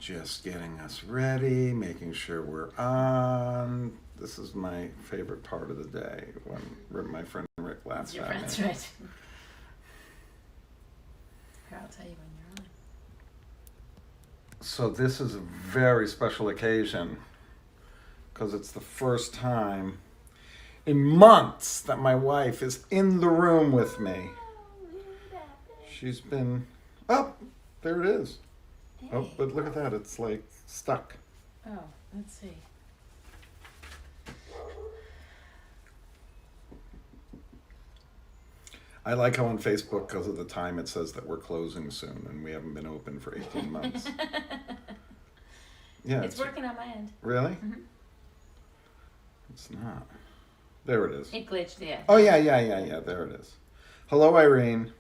just getting us ready, making sure we're on. This is my favorite part of the day when my friend Rick laughs at me. That's right. Here, I'll tell you when you're on. So this is a very special occasion because it's the first time in months that my wife is in the room with me. She's been... Oh, there it is. Hey. Oh, but look at that. It's like stuck. Oh, let's see. I like how on Facebook, because of the time, it says that we're closing soon and we haven't been open for 18 months. Yeah, it's working on my end. Really? Mm-hmm. It's not. There it is. It glitched, yeah. Oh, yeah. There it is. Hello, Irene.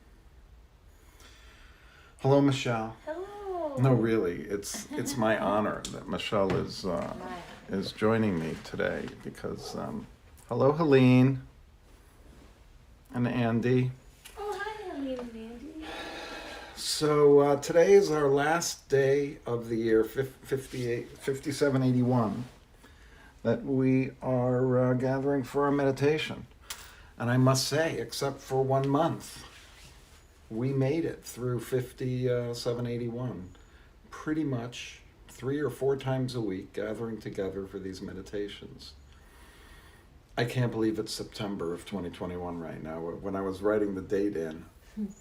Hello, Michelle. Hello. No, really, it's my honor that Michelle is joining me today because hello, Helene and Andy. Oh, hi, Helene and Andy. So today is our last day of the year 5781 that we are gathering for our meditation, and I must say, except for 1 month, we made it through 5781. Pretty much 3 or 4 times a week, gathering together for these meditations. I can't believe it's September of 2021 right now. When I was writing the date in,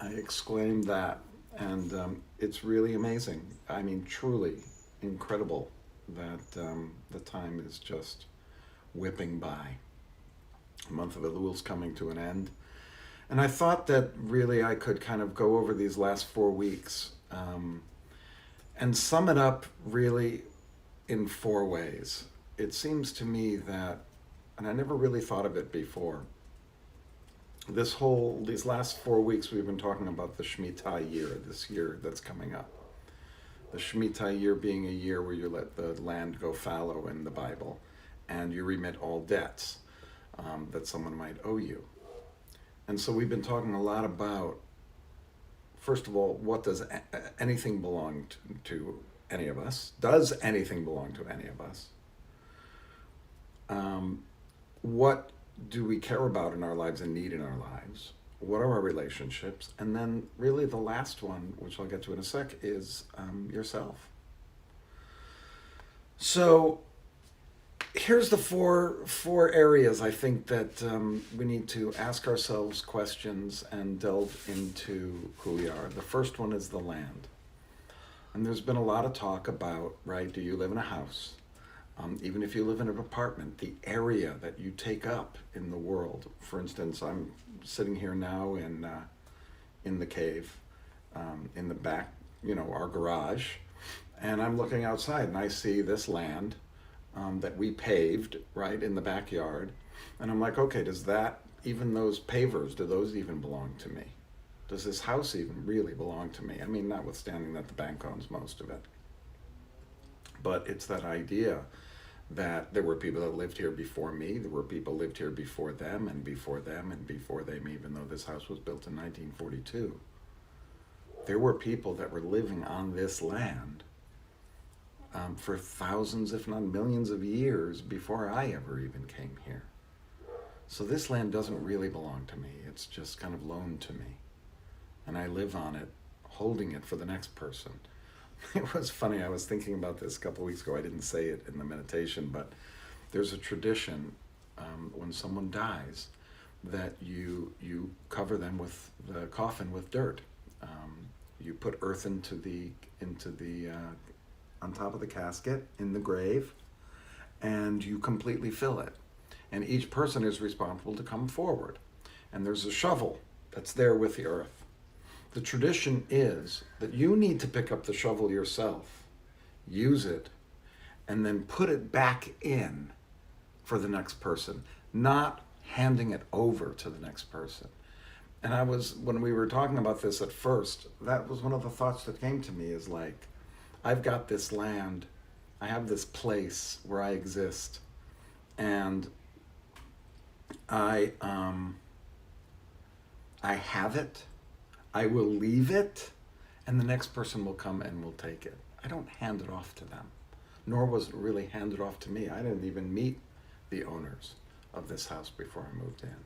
I exclaimed that, and it's really amazing. I mean, truly incredible that the time is just whipping by. The month of Elul's coming to an end. And I thought that really I could kind of go over these last 4 weeks and sum it up really in 4 ways. It seems to me that, and I never really thought of it before, these last 4 weeks we've been talking about the Shemitah year, this year that's coming up. The Shemitah year being a year where you let the land go fallow in the Bible and you remit all debts that someone might owe you. And so we've been talking a lot about, first of all, what does anything belong to any of us? Does anything belong to any of us? What do we care about in our lives and need in our lives? What are our relationships? And then really the last one, which I'll get to in a sec, is yourself. So here's the four areas I think that we need to ask ourselves questions and delve into who we are. The first one is the land. And there's been a lot of talk about, right, do you live in a house? Even if you live in an apartment, the area that you take up in the world. For instance, I'm sitting here now in the cave, in the back, our garage, and I'm looking outside and I see this land that we paved right in the backyard, and I'm like, okay, even those pavers, do those even belong to me? Does this house even really belong to me? I mean, notwithstanding that the bank owns most of it, but it's that idea that there were people that lived here before me, there were people lived here before them and before them and before them, even though this house was built in 1942. There were people that were living on this land for thousands, if not millions of years before I ever even came here. So this land doesn't really belong to me. It's just kind of loaned to me. And I live on it, holding it for the next person. It was funny, I was thinking about this a couple of weeks ago. I didn't say it in the meditation, but there's a tradition when someone dies that you cover them with the coffin with dirt. You put earth into the on top of the casket in the grave, and you completely fill it. And each person is responsible to come forward. And there's a shovel that's there with the earth. The tradition is that you need to pick up the shovel yourself, use it, and then put it back in for the next person, not handing it over to the next person. And when we were talking about this at first, that was one of the thoughts that came to me, is like, I've got this land, I have this place where I exist, and I have it, I will leave it, and the next person will come and will take it. I don't hand it off to them, nor was it really handed off to me. I didn't even meet the owners of this house before I moved in.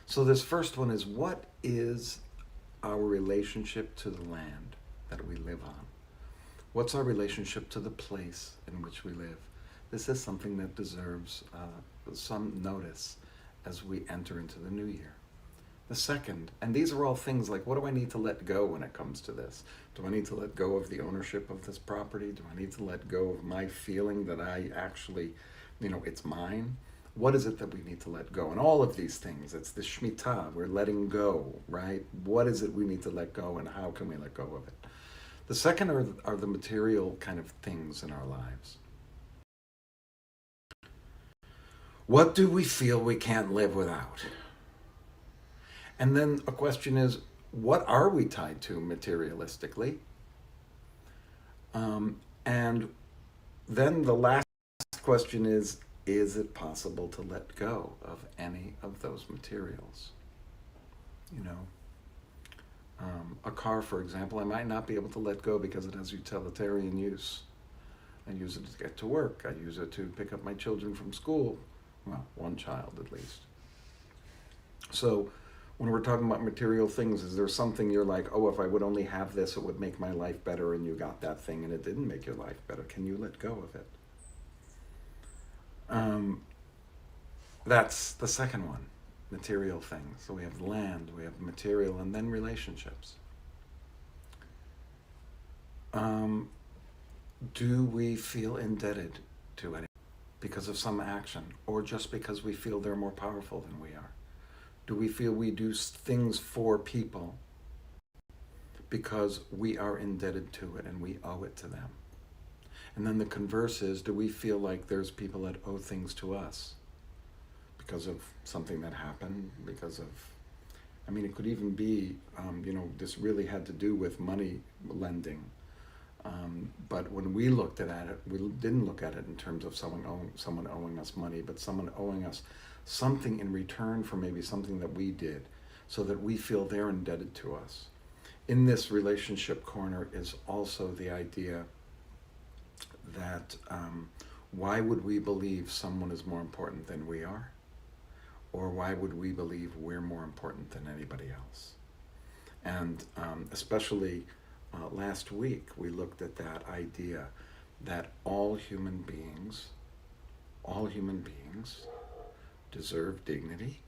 So this first one is, what is our relationship to the land that we live on? What's our relationship to the place in which we live? This is something that deserves some notice as we enter into the new year. The second, and these are all things like, what do I need to let go when it comes to this? Do I need to let go of the ownership of this property? Do I need to let go of my feeling that I actually, it's mine? What is it that we need to let go? And all of these things, it's the Shemitah, we're letting go, right? What is it we need to let go, and how can we let go of it? The second are the material kind of things in our lives. What do we feel we can't live without? And then a question is, what are we tied to materialistically? And then the last question is it possible to let go of any of those materials? A car, for example, I might not be able to let go because it has utilitarian use. I use it to get to work. I use it to pick up my children from school. Well, one child at least. So when we're talking about material things, is there something you're like, oh, if I would only have this, it would make my life better, and you got that thing and it didn't make your life better? Can you let go of it? That's the second one, material things. So we have land, we have material, and then relationships. Do we feel indebted to anyone because of some action, or just because we feel they're more powerful than we are? Do we feel we do things for people because we are indebted to it and we owe it to them? And then the converse is, do we feel like there's people that owe things to us because of something that happened, because of, it could even be, this really had to do with money lending. But when we looked at it, we didn't look at it in terms of someone owing us money, but someone owing us something in return for maybe something that we did, so that we feel they're indebted to us. In this relationship corner is also the idea that why would we believe someone is more important than we are? Or why would we believe we're more important than anybody else? And especially last week, we looked at that idea that all human beings deserve dignity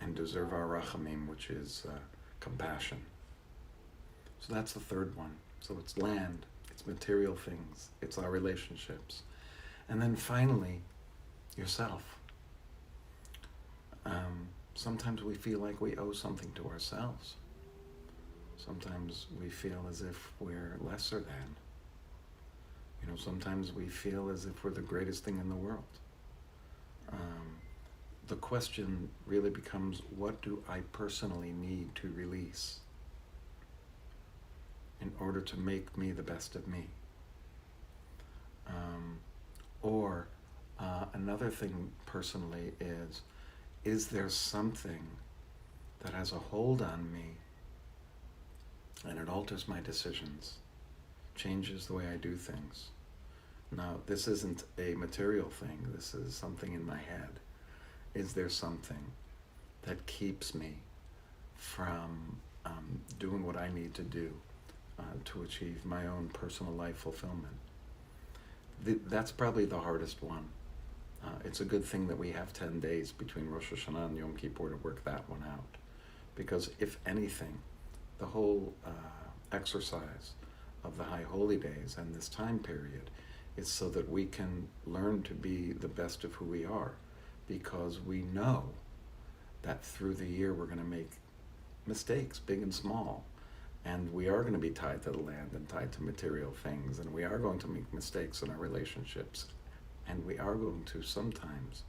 and deserve our rachamim, which is compassion. So that's the third one. So it's land, it's material things, it's our relationships. And then finally, yourself. Sometimes we feel like we owe something to ourselves. Sometimes we feel as if we're lesser than. Sometimes we feel as if we're the greatest thing in the world. The question really becomes, what do I personally need to release in order to make me the best of me? Or another thing personally is there something that has a hold on me and it alters my decisions, changes the way I do things? Now, this isn't a material thing, this is something in my head. Is there something that keeps me from doing what I need to do to achieve my own personal life fulfillment? That's probably the hardest one. It's a good thing that we have 10 days between Rosh Hashanah and Yom Kippur to work that one out. Because if anything, the whole exercise of the High Holy Days and this time period is so that we can learn to be the best of who we are. Because we know that through the year we're going to make mistakes, big and small. And we are going to be tied to the land and tied to material things. And we are going to make mistakes in our relationships. And we are going to sometimes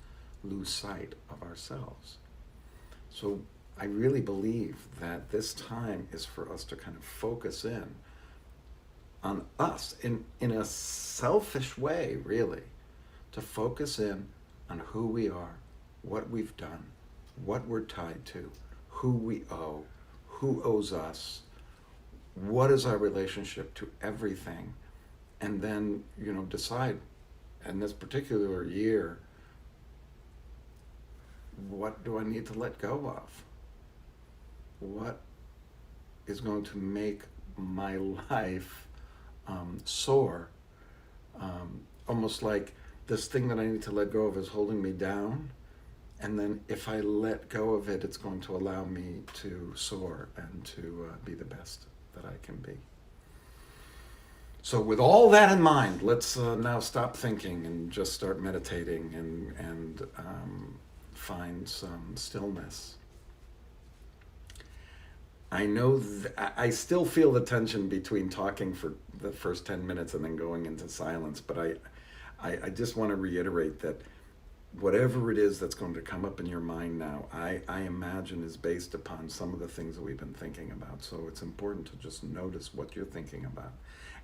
lose sight of ourselves. So I really believe that this time is for us to kind of focus in on us in a selfish way, really, to focus in on who we are, what we've done, what we're tied to, who we owe, who owes us, what is our relationship to everything and then, decide in this particular year, what do I need to let go of? What is going to make my life soar? Almost like this thing that I need to let go of is holding me down. And then if I let go of it, it's going to allow me to soar and to be the best that I can be. So with all that in mind, let's now stop thinking and just start meditating and find some stillness. I know I still feel the tension between talking for the first 10 minutes and then going into silence, but I just want to reiterate that whatever it is that's going to come up in your mind now, I imagine is based upon some of the things that we've been thinking about. So it's important to just notice what you're thinking about.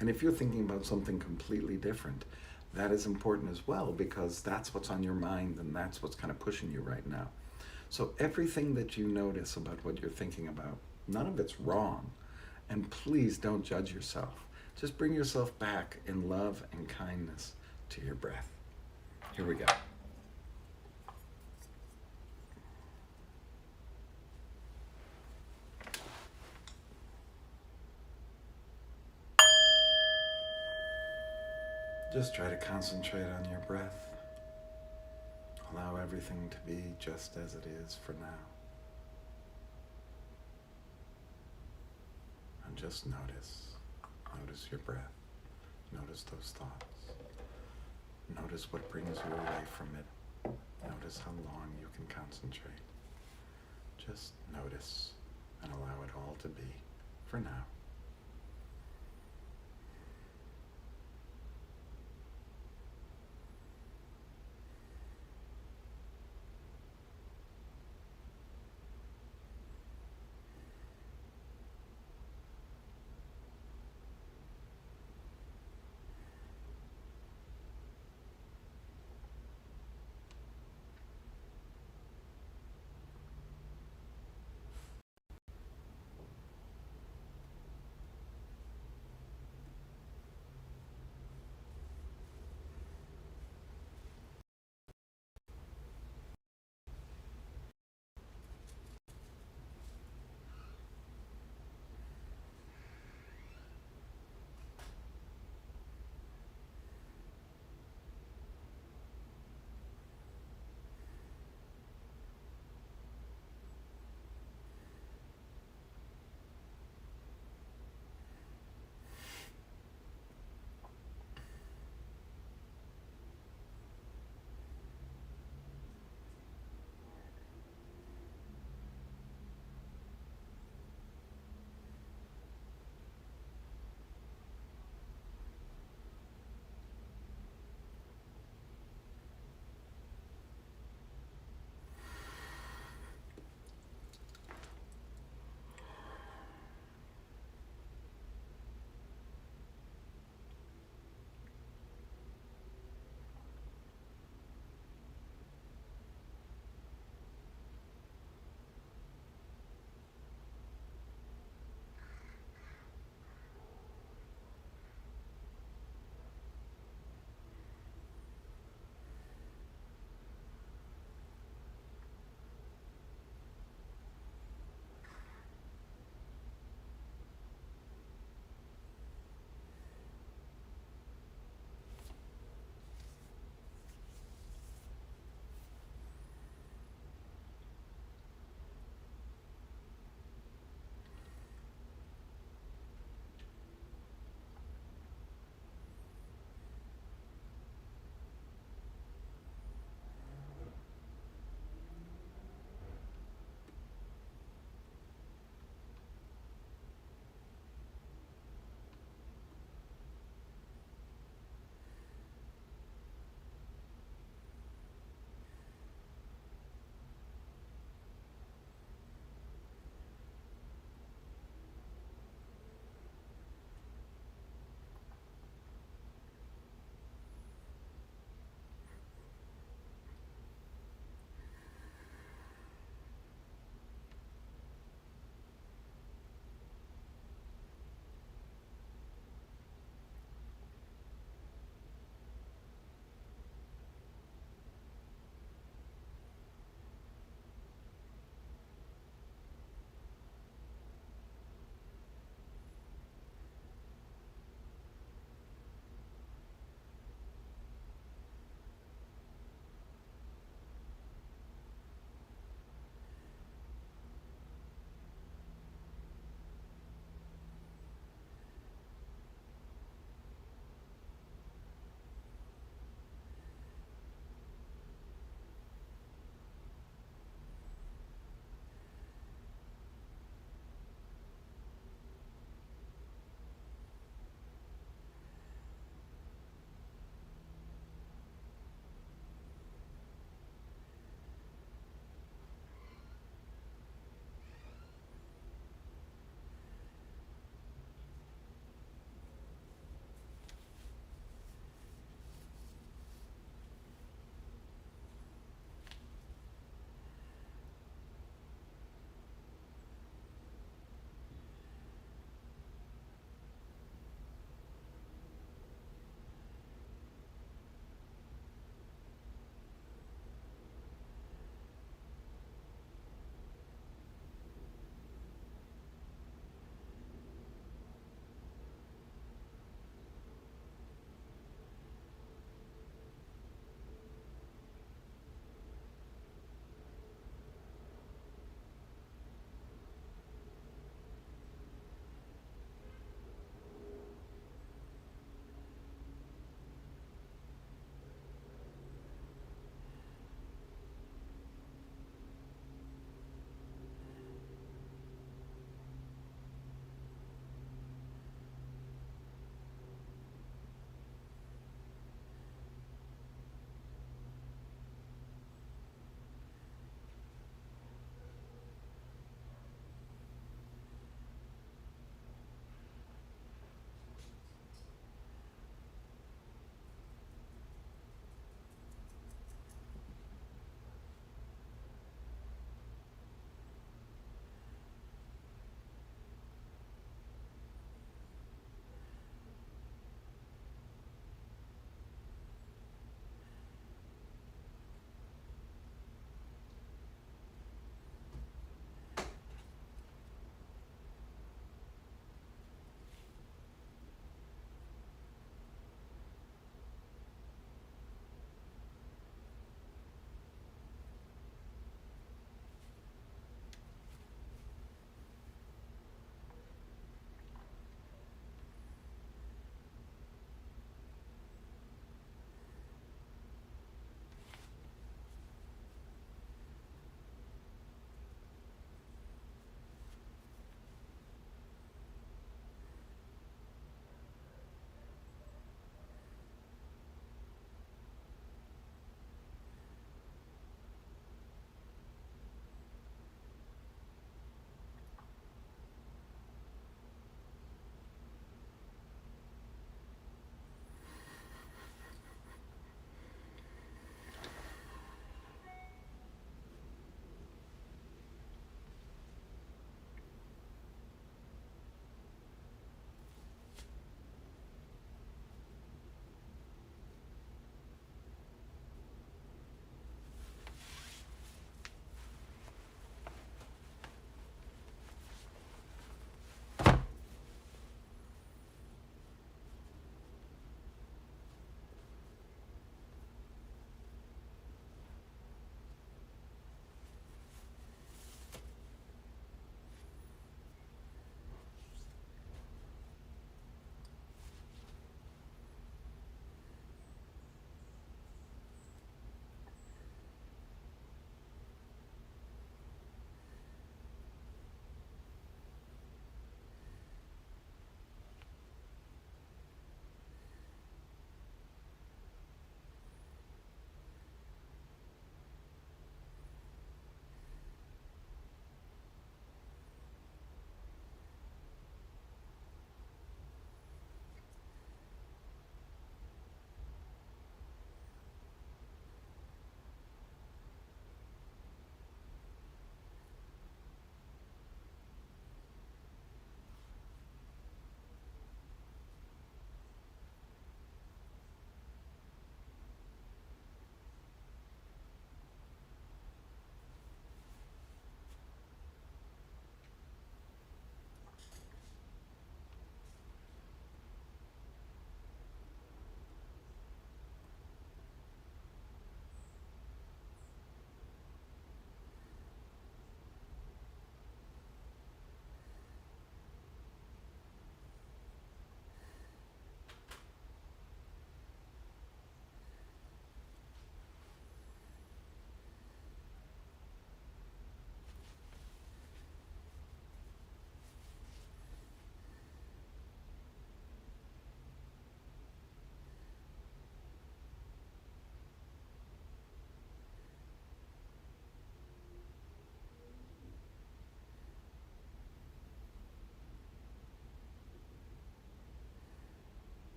And if you're thinking about something completely different, that is important as well, because that's what's on your mind and that's what's kind of pushing you right now. So everything that you notice about what you're thinking about, none of it's wrong. And please don't judge yourself. Just bring yourself back in love and kindness to your breath. Here we go. Just try to concentrate on your breath. Allow everything to be just as it is for now. And just notice. Notice your breath. Notice those thoughts. Notice what brings you away from it. Notice how long you can concentrate. Just notice and allow it all to be for now.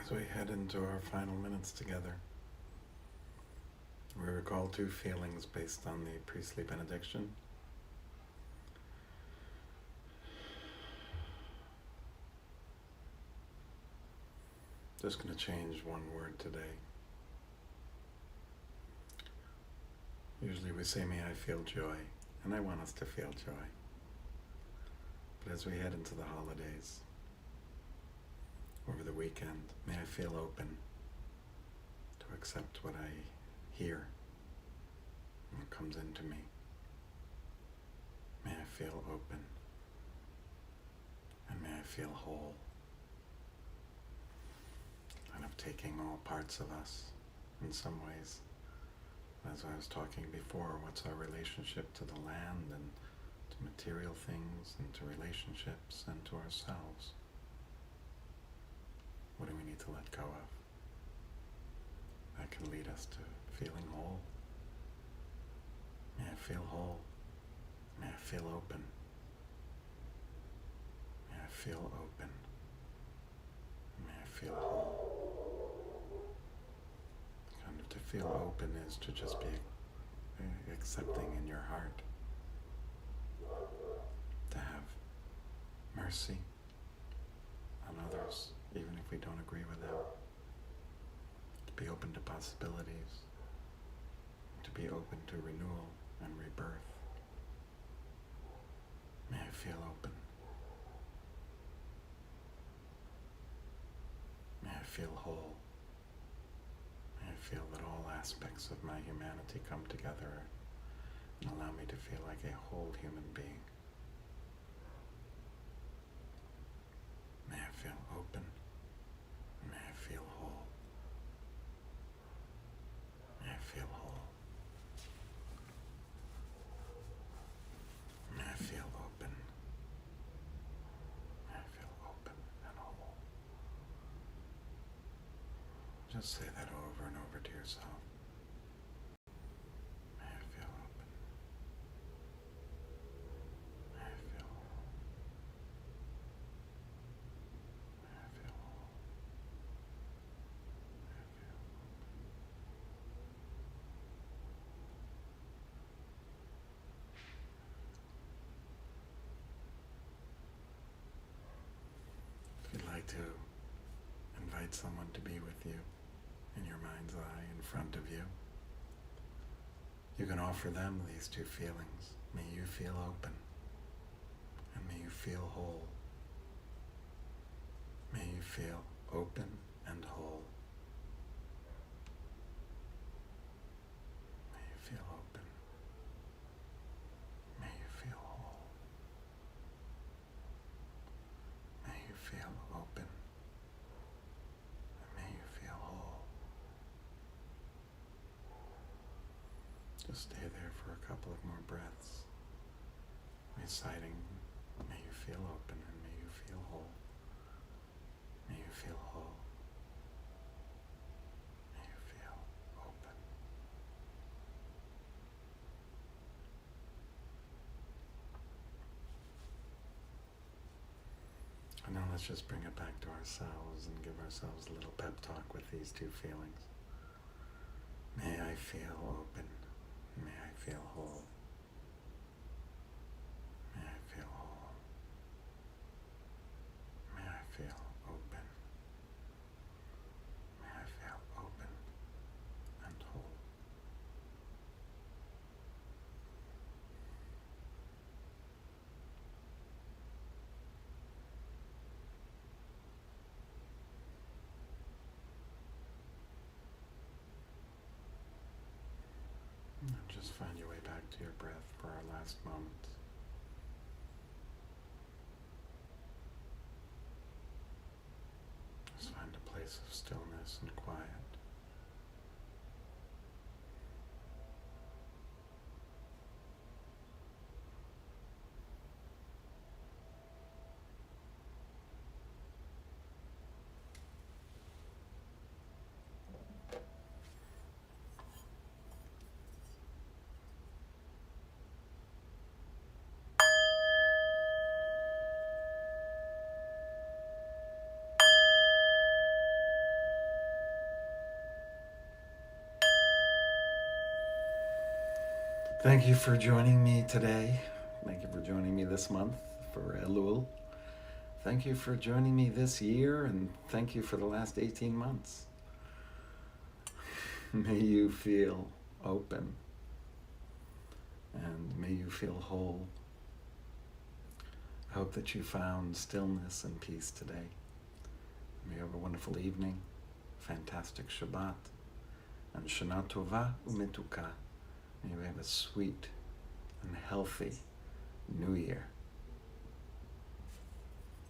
As we head into our final minutes together, we recall two feelings based on the priestly benediction. Just going to change one word today. Usually we say, may I feel joy, and I want us to feel joy. But as we head into the holidays, over the weekend, may I feel open to accept what I hear and what comes into me. May I feel open, and may I feel whole. Kind of taking all parts of us in some ways. As I was talking before, what's our relationship to the land and to material things and to relationships and to ourselves? What do we need to let go of? That can lead us to feeling whole. May I feel whole. May I feel open. May I feel open. May I feel whole. Kind of to feel open is to just be accepting in your heart. To have mercy on others, even if we don't agree with them. To be open to possibilities. To be open to renewal and rebirth. May I feel open. May I feel whole. May I feel that all aspects of my humanity come together and allow me to feel like a whole human being. May I feel open. May I feel whole. May I feel whole. May I feel open. May I feel open and whole. Just say that over and over to yourself. May I feel open. May I feel whole. May I feel whole. May I feel open. If you'd like to invite someone to be with you in your mind's eye in front of you, you can offer them these two feelings. May you feel open, and may you feel whole. May you feel open and whole. May you feel open. May you feel whole. May you feel open. And may you feel whole. Just stay there for a couple of more breaths, reciting, may you feel open and may you feel whole. May you feel whole. May you feel open. And now let's just bring it back to ourselves and give ourselves a little pep talk with these two feelings. May I feel open. May I feel whole. May I feel whole. May I feel open. May I feel open and whole. And just find your way back to your breath for our last moments. Just find a place of stillness and quiet. Thank you for joining me today. Thank you for joining me this month for Elul. Thank you for joining me this year, and thank you for the last 18 months. May you feel open, and may you feel whole. I hope that you found stillness and peace today. May you have a wonderful evening, fantastic Shabbat, and Shana Tova Umetuka. May you have a sweet and healthy New Year.